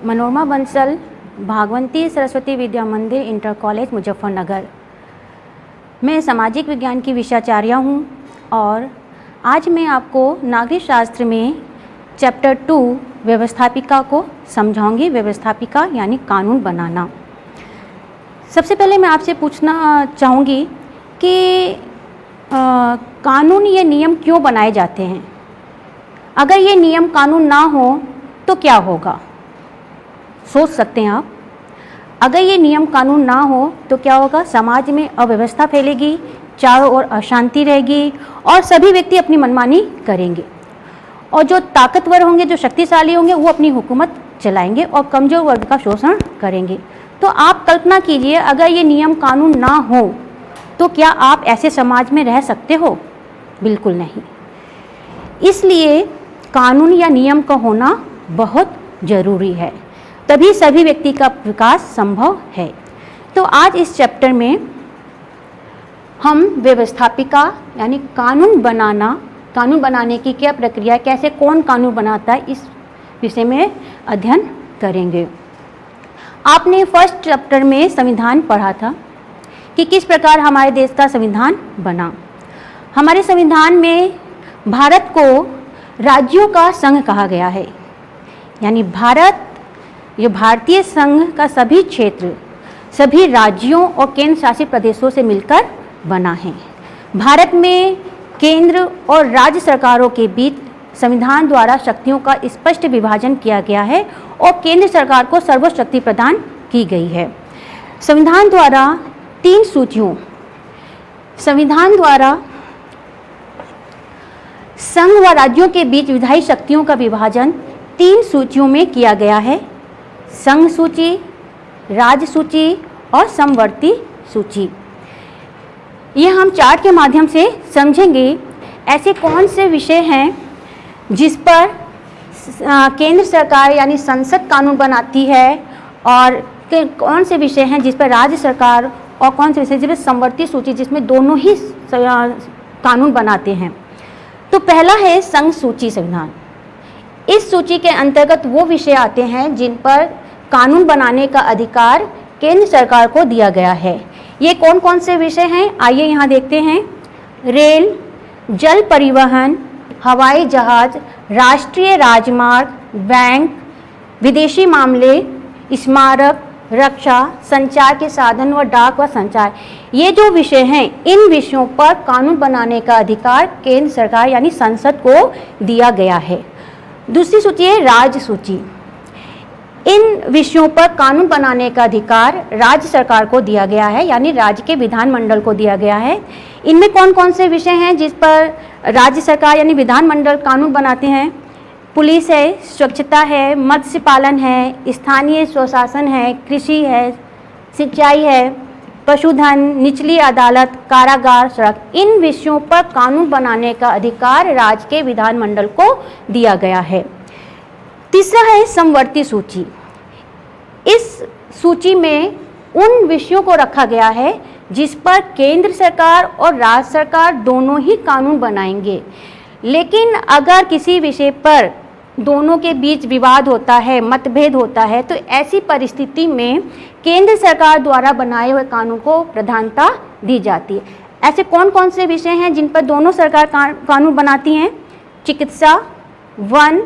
मनोरमा बंसल, भागवती सरस्वती विद्या मंदिर, inter college, Muzaffarnagar. मैं सामाजिक विज्ञान की विषयाचार्य हूँ और आज मैं आपको नागरिक शास्त्र में चैप्टर 2 व्यवस्थापिका को समझाऊंगी। व्यवस्थापिका यानी कानून बनाना। सबसे पहले मैं आपसे पूछना चाहूँगी कि कानून ये नियम क्यों बनाए जाते हैं? अगर ये नियम कानून ना हो तो क्या होगा? सोच सकते हैं आप। अगर ये नियम कानून ना हो तो क्या होगा? समाज में अव्यवस्था फैलेगी, चारों ओर अशांति रहेगी और सभी व्यक्ति अपनी मनमानी करेंगे और जो ताकतवर होंगे, जो शक्तिशाली होंगे, वो अपनी हुकूमत चलाएंगे और कमज़ोर वर्ग का शोषण करेंगे। तो आप कल्पना कीजिए, अगर ये नियम कानून ना हो तो क्या आप ऐसे समाज में रह सकते हो? बिल्कुल नहीं। इसलिए कानून या नियम का होना बहुत ज़रूरी है, तभी सभी व्यक्ति का विकास संभव है। तो आज इस चैप्टर में हम व्यवस्थापिका यानी कानून बनाने की क्या प्रक्रिया, कैसे कौन कानून बनाता है, इस विषय में अध्ययन करेंगे। आपने फर्स्ट चैप्टर में संविधान पढ़ा था कि किस प्रकार हमारे देश का संविधान बना। हमारे संविधान में भारत को राज्यों का संघ कहा गया है, यानी भारत ये भारतीय संघ का सभी क्षेत्र, सभी राज्यों और केंद्र शासित प्रदेशों से मिलकर बना है। भारत में केंद्र और राज्य सरकारों के बीच संविधान द्वारा शक्तियों का स्पष्ट विभाजन किया गया है और केंद्र सरकार को सर्वोच्च शक्ति प्रदान की गई है। संविधान द्वारा 3 सूचियों, संविधान द्वारा संघ व राज्यों के बीच विधायी शक्तियों का विभाजन 3 सूचियों में किया गया है: संघ सूची, राज्य सूची और समवर्ती सूची। ये हम चार्ट के माध्यम से समझेंगे। ऐसे कौन से विषय हैं जिस पर केंद्र सरकार यानी संसद कानून बनाती है और कौन से विषय हैं जिस पर राज्य सरकार, और कौन से विषय जिस पर समवर्ती सूची, जिसमें दोनों ही कानून बनाते हैं। तो पहला है संघ सूची संविधान। इस सूची के अंतर्गत वो विषय आते हैं जिन पर कानून बनाने का अधिकार केंद्र सरकार को दिया गया है। ये कौन कौन से विषय हैं, आइए यहाँ देखते हैं। रेल, जल परिवहन, हवाई जहाज, राष्ट्रीय राजमार्ग, बैंक, विदेशी मामले, स्मारक, रक्षा, संचार के साधन व डाक व संचार। ये जो विषय हैं, इन विषयों पर कानून बनाने का अधिकार केंद्र सरकार यानी संसद को दिया गया है। दूसरी सूची है राज्य सूची। इन विषयों पर कानून बनाने का अधिकार राज्य सरकार को दिया गया है, यानी राज्य के विधानमंडल को दिया गया है। इनमें कौन कौन से विषय हैं जिस पर राज्य सरकार यानी विधानमंडल कानून बनाते हैं? पुलिस है, स्वच्छता है, मत्स्य पालन है, स्थानीय स्वशासन है, कृषि है, सिंचाई है, पशुधन, निचली अदालत, कारागार, सड़क। इन विषयों पर कानून बनाने का अधिकार राज्य के विधानमंडल को दिया गया है। तीसरा है समवर्ती सूची। इस सूची में उन विषयों को रखा गया है जिस पर केंद्र सरकार और राज्य सरकार दोनों ही कानून बनाएंगे। लेकिन अगर किसी विषय पर दोनों के बीच विवाद होता है, मतभेद होता है, तो ऐसी परिस्थिति में केंद्र सरकार द्वारा बनाए हुए कानून को प्रधानता दी जाती है। ऐसे कौन कौन से विषय हैं जिन पर दोनों सरकार कानून बनाती हैं? चिकित्सा, वन,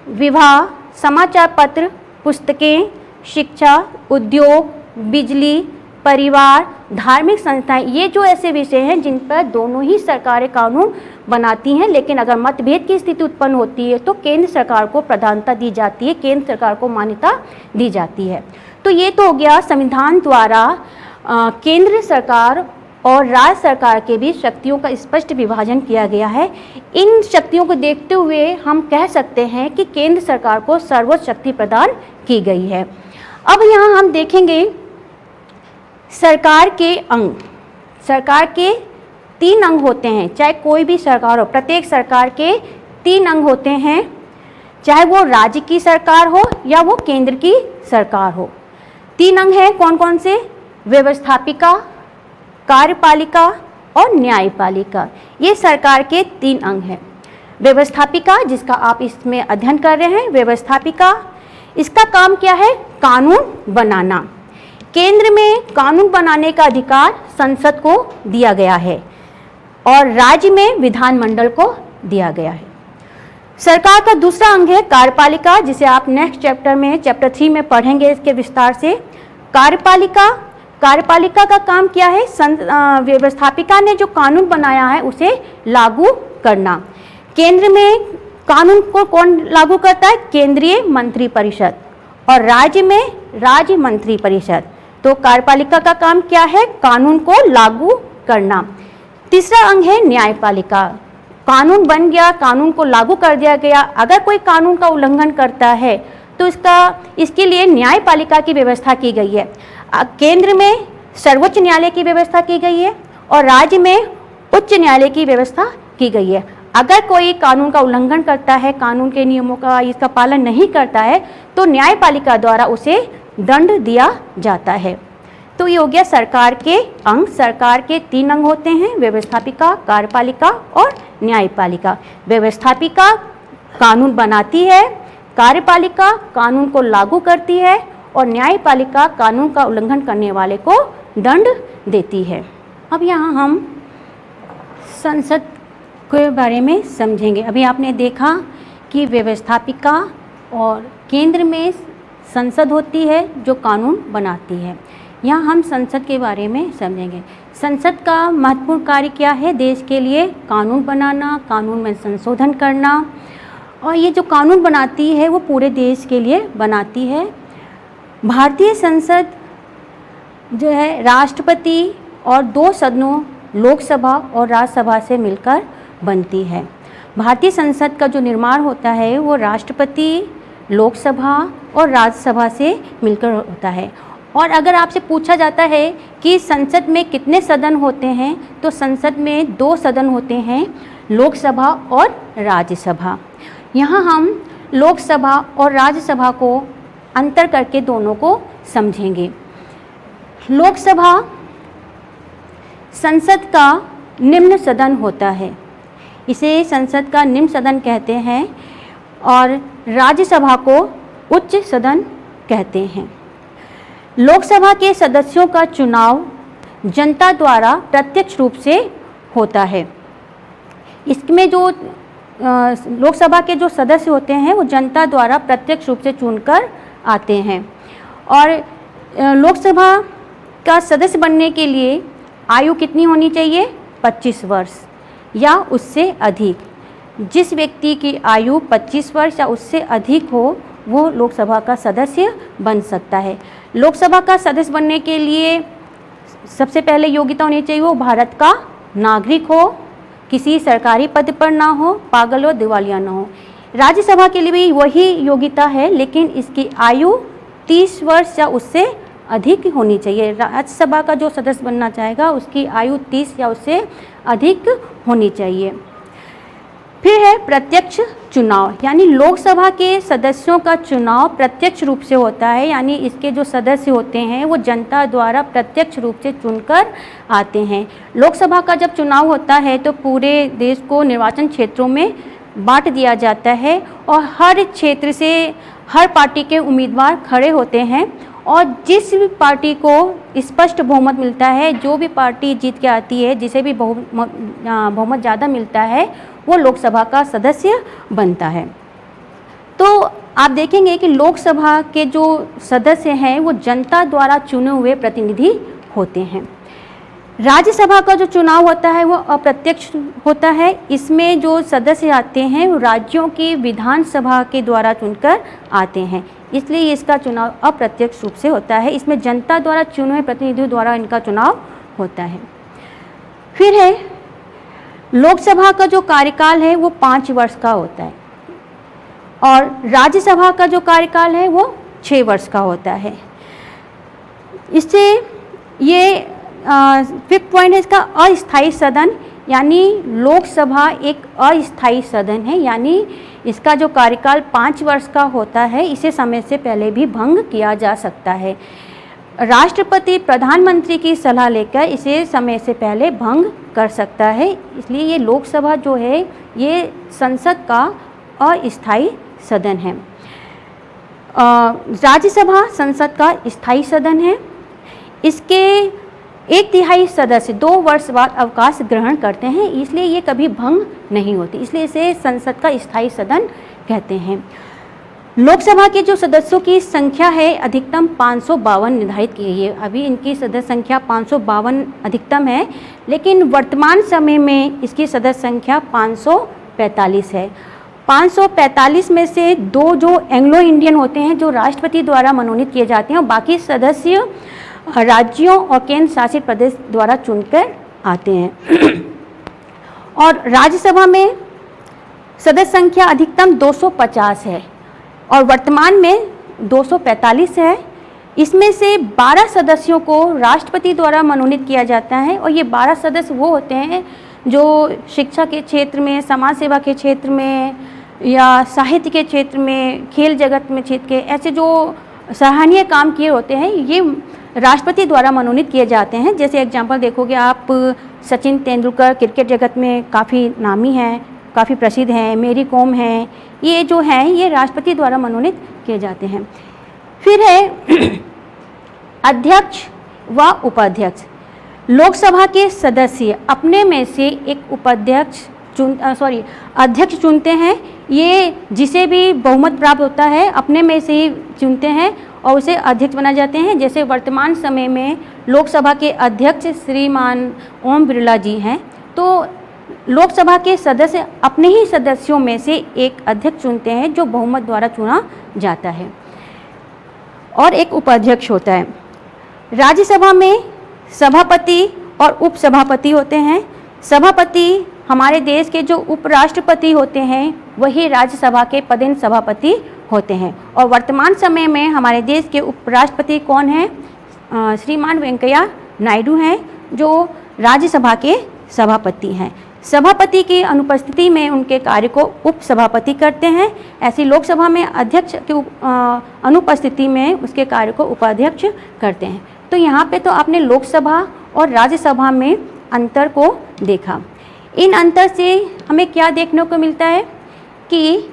विवाह, समाचार पत्र, पुस्तकें, शिक्षा, उद्योग, बिजली, परिवार, धार्मिक संस्थाएं। ये जो ऐसे विषय हैं जिन पर दोनों ही सरकारें कानून बनाती हैं, लेकिन अगर मतभेद की स्थिति उत्पन्न होती है तो केंद्र सरकार को प्रधानता दी जाती है, केंद्र सरकार को मान्यता दी जाती है। तो ये तो हो गया संविधान द्वारा केंद्र सरकार और राज्य सरकार के बीच शक्तियों का स्पष्ट विभाजन किया गया है। इन शक्तियों को देखते हुए हम कह सकते हैं कि केंद्र सरकार को सर्वोच्च शक्ति प्रदान की गई है। अब यहाँ हम देखेंगे सरकार के अंग। सरकार के 3 अंग होते हैं, चाहे कोई भी सरकार हो। प्रत्येक सरकार के 3 अंग होते हैं, चाहे वो राज्य की सरकार हो या वो केंद्र की सरकार हो। 3 अंग हैं कौन कौन से? व्यवस्थापिका, कार्यपालिका और न्यायपालिका। ये सरकार के 3 अंग हैं। व्यवस्थापिका, जिसका आप इसमें अध्ययन कर रहे हैं, व्यवस्थापिका इसका काम क्या है? कानून बनाना। केंद्र में कानून बनाने का अधिकार संसद को दिया गया है और राज्य में विधानमंडल को दिया गया है। सरकार का दूसरा अंग है कार्यपालिका, जिसे आप नेक्स्ट चैप्टर में चैप्टर 3 में पढ़ेंगे इसके विस्तार से। कार्यपालिका का काम क्या है? व्यवस्थापिका ने जो कानून बनाया है उसे लागू करना। केंद्र में कानून को कौन लागू करता है? केंद्रीय मंत्रिपरिषद, और राज्य में राज्य मंत्रिपरिषद। तो कार्यपालिका का काम क्या है? कानून को लागू करना। तीसरा अंग है न्यायपालिका। कानून बन गया, कानून को लागू कर दिया गया, अगर कोई कानून का उल्लंघन करता है तो इसके लिए न्यायपालिका की व्यवस्था की गई है। केंद्र में सर्वोच्च न्यायालय की व्यवस्था की गई है और राज्य में उच्च न्यायालय की व्यवस्था की गई है। अगर कोई कानून का उल्लंघन करता है, कानून के नियमों का इसका पालन नहीं करता है, तो न्यायपालिका द्वारा उसे दंड दिया जाता है। तो ये हो गया सरकार के अंग। सरकार के 3 अंग होते हैं, व्यवस्थापिका, कार्यपालिका और न्यायपालिका। व्यवस्थापिका कानून बनाती है, कार्यपालिका कानून को लागू करती है और न्यायपालिका कानून का उल्लंघन करने वाले को दंड देती है। अब यहाँ हम संसद के बारे में समझेंगे। अभी आपने देखा कि व्यवस्थापिका और केंद्र में संसद होती है जो कानून बनाती है। यहाँ हम संसद के बारे में समझेंगे। संसद का महत्वपूर्ण कार्य क्या है? देश के लिए कानून बनाना, कानून में संशोधन करना, और ये जो कानून बनाती है वो पूरे देश के लिए बनाती है। भारतीय संसद जो है राष्ट्रपति और 2 सदनों लोकसभा और राज्यसभा से मिलकर बनती है। भारतीय संसद का जो निर्माण होता है वो राष्ट्रपति, लोकसभा और राज्यसभा से मिलकर होता है। और अगर आपसे पूछा जाता है कि संसद में कितने सदन होते हैं, तो संसद में 2 सदन होते हैं, लोकसभा और राज्यसभा। यहाँ हम लोकसभा और राज्यसभा को अंतर करके दोनों को समझेंगे। लोकसभा संसद का निम्न सदन होता है, इसे संसद का निम्न सदन कहते हैं, और राज्यसभा को उच्च सदन कहते हैं। लोकसभा के सदस्यों का चुनाव जनता द्वारा प्रत्यक्ष रूप से होता है। इसमें जो लोकसभा के जो सदस्य होते हैं वो जनता द्वारा प्रत्यक्ष रूप से चुनकर आते हैं। और लोकसभा का सदस्य बनने के लिए आयु कितनी होनी चाहिए? 25 वर्ष या उससे अधिक। जिस व्यक्ति की आयु 25 वर्ष या उससे अधिक हो वो लोकसभा का सदस्य बन सकता है। लोकसभा का सदस्य बनने के लिए सबसे पहले योग्यता होनी चाहिए वो भारत का नागरिक हो, किसी सरकारी पद पर ना हो, पागल हो, दिवालिया ना हो। राज्यसभा के लिए भी वही योग्यता है, लेकिन इसकी आयु 30 वर्ष या उससे अधिक होनी चाहिए। राज्यसभा का जो सदस्य बनना चाहेगा उसकी आयु 30 या उससे अधिक होनी चाहिए। फिर है प्रत्यक्ष चुनाव, यानी लोकसभा के सदस्यों का चुनाव प्रत्यक्ष रूप से होता है, यानी इसके जो सदस्य होते हैं वो जनता द्वारा प्रत्यक्ष रूप से चुनकर आते हैं। लोकसभा का जब चुनाव होता है तो पूरे देश को निर्वाचन क्षेत्रों में बांट दिया जाता है और हर क्षेत्र से हर पार्टी के उम्मीदवार खड़े होते हैं, और जिस भी पार्टी को स्पष्ट बहुमत मिलता है, जो भी पार्टी जीत के आती है, जिसे भी बहुमत ज़्यादा मिलता है, वो लोकसभा का सदस्य बनता है। तो आप देखेंगे कि लोकसभा के जो सदस्य हैं वो जनता द्वारा चुने हुए प्रतिनिधि होते हैं। राज्यसभा का जो चुनाव होता है वो अप्रत्यक्ष होता है। इसमें जो सदस्य आते हैं वो राज्यों की विधानसभा के द्वारा चुनकर आते हैं, इसलिए इसका चुनाव अप्रत्यक्ष रूप से होता है। इसमें जनता द्वारा चुने हुए प्रतिनिधियों द्वारा इनका चुनाव होता है। फिर है लोकसभा का जो कार्यकाल है वो 5 वर्ष का होता है और राज्यसभा का जो कार्यकाल है वो 6 वर्ष का होता है। इससे ये 5th पॉइंट है इसका अस्थायी सदन, यानी लोकसभा एक अस्थायी सदन है, यानी इसका जो कार्यकाल 5 वर्ष का होता है इसे समय से पहले भी भंग किया जा सकता है। राष्ट्रपति प्रधानमंत्री की सलाह लेकर इसे समय से पहले भंग कर सकता है, इसलिए ये लोकसभा जो है ये संसद का अस्थायी सदन है। राज्यसभा संसद का स्थायी सदन है। इसके 1/3 सदस्य 2 वर्ष बाद अवकाश ग्रहण करते हैं, इसलिए ये कभी भंग नहीं होती, इसलिए इसे संसद का स्थायी सदन कहते हैं। लोकसभा के जो सदस्यों की संख्या है अधिकतम 552 निर्धारित की गई है। अभी इनकी सदस्य संख्या 552 अधिकतम है, लेकिन वर्तमान समय में इसकी सदस्य संख्या 545 है। 545 में से 2 जो एंग्लो इंडियन होते हैं, जो राष्ट्रपति द्वारा मनोनीत किए जाते हैं, और बाकी सदस्य राज्यों और केंद्र शासित प्रदेश द्वारा चुनकर आते हैं। और राज्यसभा में सदस्य संख्या अधिकतम 250 है और वर्तमान में 245 है। इसमें से 12 सदस्यों को राष्ट्रपति द्वारा मनोनीत किया जाता है, और ये 12 सदस्य वो होते हैं जो शिक्षा के क्षेत्र में, समाज सेवा के क्षेत्र में, या साहित्य के क्षेत्र में, खेल जगत में क्षेत्र के ऐसे जो सराहनीय काम किए होते हैं, ये राष्ट्रपति द्वारा मनोनीत किए जाते हैं। जैसे एग्जाम्पल देखोगे आप, सचिन तेंदुलकर क्रिकेट जगत में काफ़ी नामी हैं, काफ़ी प्रसिद्ध हैं, मेरी कॉम हैं, ये जो हैं ये राष्ट्रपति द्वारा मनोनीत किए जाते हैं। फिर है अध्यक्ष व उपाध्यक्ष। लोकसभा के सदस्य अपने में से एक अध्यक्ष चुनते हैं। ये जिसे भी बहुमत प्राप्त होता है अपने में से ही चुनते हैं और उसे अध्यक्ष बना जाते हैं। जैसे वर्तमान समय में लोकसभा के अध्यक्ष श्रीमान ओम बिरला जी हैं, तो लोकसभा के सदस्य अपने ही सदस्यों में से एक अध्यक्ष चुनते हैं जो बहुमत द्वारा चुना जाता है, और एक उपाध्यक्ष होता है। राज्यसभा में सभापति और उपसभापति होते हैं। सभापति हमारे देश के जो उपराष्ट्रपति होते हैं वही राज्यसभा के पदेन सभापति होते हैं, और वर्तमान समय में हमारे देश के उपराष्ट्रपति कौन हैं? श्रीमान वेंकैया नायडू हैं, जो राज्यसभा के सभापति हैं। सभापति की अनुपस्थिति में उनके कार्य को उपसभापति करते हैं। ऐसी लोकसभा में अध्यक्ष की अनुपस्थिति में उसके कार्य को उपाध्यक्ष करते हैं। तो यहाँ पे तो आपने लोकसभा और राज्यसभा में अंतर को देखा। इन अंतर से हमें क्या देखने को मिलता है कि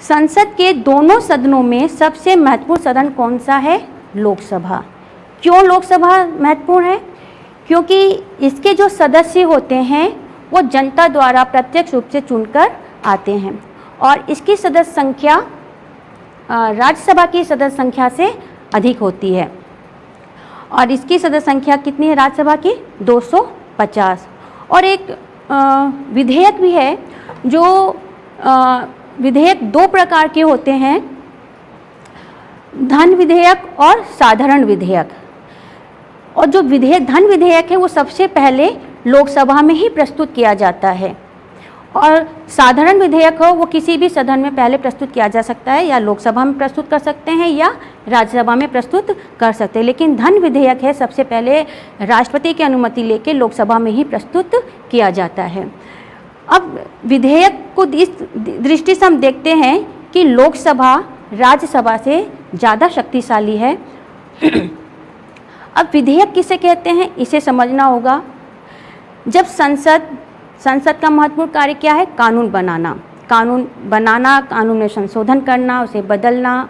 संसद के दोनों सदनों में सबसे महत्वपूर्ण सदन कौन सा है? लोकसभा। क्यों लोकसभा महत्वपूर्ण है? क्योंकि इसके जो सदस्य होते हैं वो जनता द्वारा प्रत्यक्ष रूप से चुनकर आते हैं, और इसकी सदस्य संख्या राज्यसभा की सदस्य संख्या से अधिक होती है। और इसकी सदस्य संख्या कितनी है राज्यसभा की? 250। और एक विधेयक भी है, जो विधेयक 2 प्रकार के होते हैं, धन विधेयक और साधारण विधेयक। और जो विधेयक धन विधेयक है वो सबसे पहले लोकसभा में ही प्रस्तुत किया जाता है, और साधारण विधेयक हो वो किसी भी सदन में पहले प्रस्तुत किया जा सकता है, या लोकसभा में प्रस्तुत कर सकते हैं या राज्यसभा में प्रस्तुत कर सकते हैं। लेकिन धन विधेयक है सबसे पहले राष्ट्रपति की अनुमति लेके लोकसभा में ही प्रस्तुत किया जाता है। अब विधेयक को इस दृष्टि से हम देखते हैं कि लोकसभा राज्यसभा से ज़्यादा शक्तिशाली है। अब विधेयक किसे कहते हैं इसे समझना होगा। जब संसद का महत्वपूर्ण कार्य क्या है? कानून बनाना, कानून में संशोधन करना, उसे बदलना।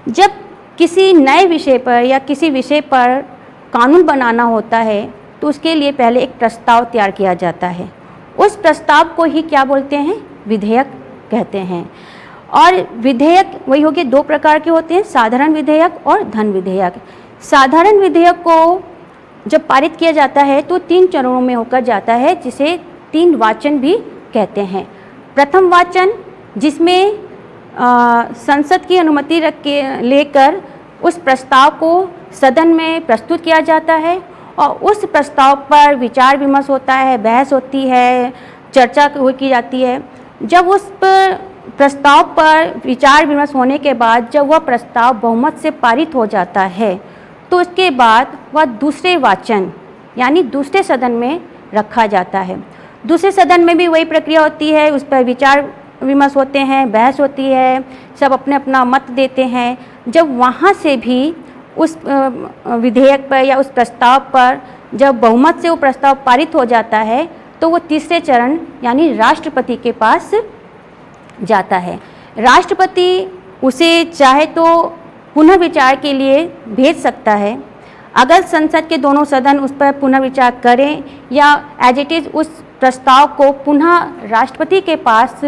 जब किसी नए विषय पर या किसी विषय पर कानून बनाना होता है तो उसके लिए पहले एक प्रस्ताव तैयार किया जाता है। उस प्रस्ताव को ही क्या बोलते हैं? विधेयक कहते हैं। और विधेयक वही हो गए 2 प्रकार के होते हैं, साधारण विधेयक और धन विधेयक। साधारण विधेयक को जब पारित किया जाता है तो 3 चरणों में होकर जाता है, जिसे 3 वाचन भी कहते हैं। प्रथम वाचन, जिसमें संसद की अनुमति लेकर उस प्रस्ताव को सदन में प्रस्तुत किया जाता है, और उस प्रस्ताव पर विचार विमर्श होता है, बहस होती है, चर्चा की जाती है। जब उस प्रस्ताव पर विचार विमर्श होने के बाद जब वह प्रस्ताव बहुमत से पारित हो जाता है तो उसके बाद वह दूसरे वाचन यानी दूसरे सदन में रखा जाता है। दूसरे सदन में भी वही प्रक्रिया होती है, उस पर विचार विमर्श होते हैं, बहस होती है, सब अपने अपना मत देते हैं। जब वहाँ से भी उस विधेयक पर या उस प्रस्ताव पर जब बहुमत से वो प्रस्ताव पारित हो जाता है तो वो तीसरे चरण यानी राष्ट्रपति के पास जाता है। राष्ट्रपति उसे चाहे तो पुनः विचार के लिए भेज सकता है। अगर संसद के दोनों सदन उस पर पुनः विचार करें या एज इट इज़ उस प्रस्ताव को पुनः राष्ट्रपति के पास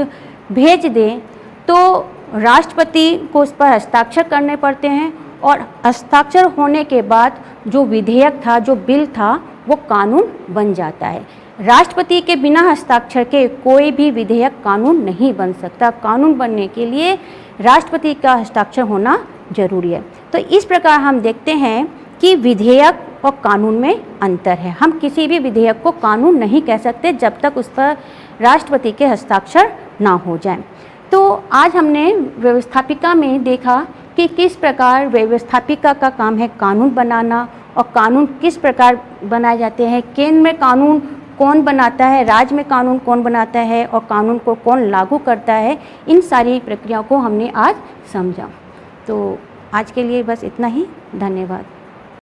भेज दें, तो राष्ट्रपति को उस पर हस्ताक्षर करने पड़ते हैं और हस्ताक्षर होने के बाद जो विधेयक था, जो बिल था, वो कानून बन जाता है। राष्ट्रपति के बिना हस्ताक्षर के कोई भी विधेयक कानून नहीं बन सकता। कानून बनने के लिए राष्ट्रपति का हस्ताक्षर होना जरूरी है। तो इस प्रकार हम देखते हैं कि विधेयक और कानून में अंतर है। हम किसी भी विधेयक को कानून नहीं कह सकते जब तक उस पर राष्ट्रपति के हस्ताक्षर ना हो जाए। तो आज हमने व्यवस्थापिका में देखा कि किस प्रकार व्यवस्थापिका का काम है कानून बनाना, और कानून किस प्रकार बनाए जाते हैं, केंद्र में कानून कौन बनाता है, राज्य में कानून कौन बनाता है और कानून को कौन लागू करता है। इन सारी प्रक्रियाओं को हमने आज समझा। तो आज के लिए बस इतना ही। धन्यवाद।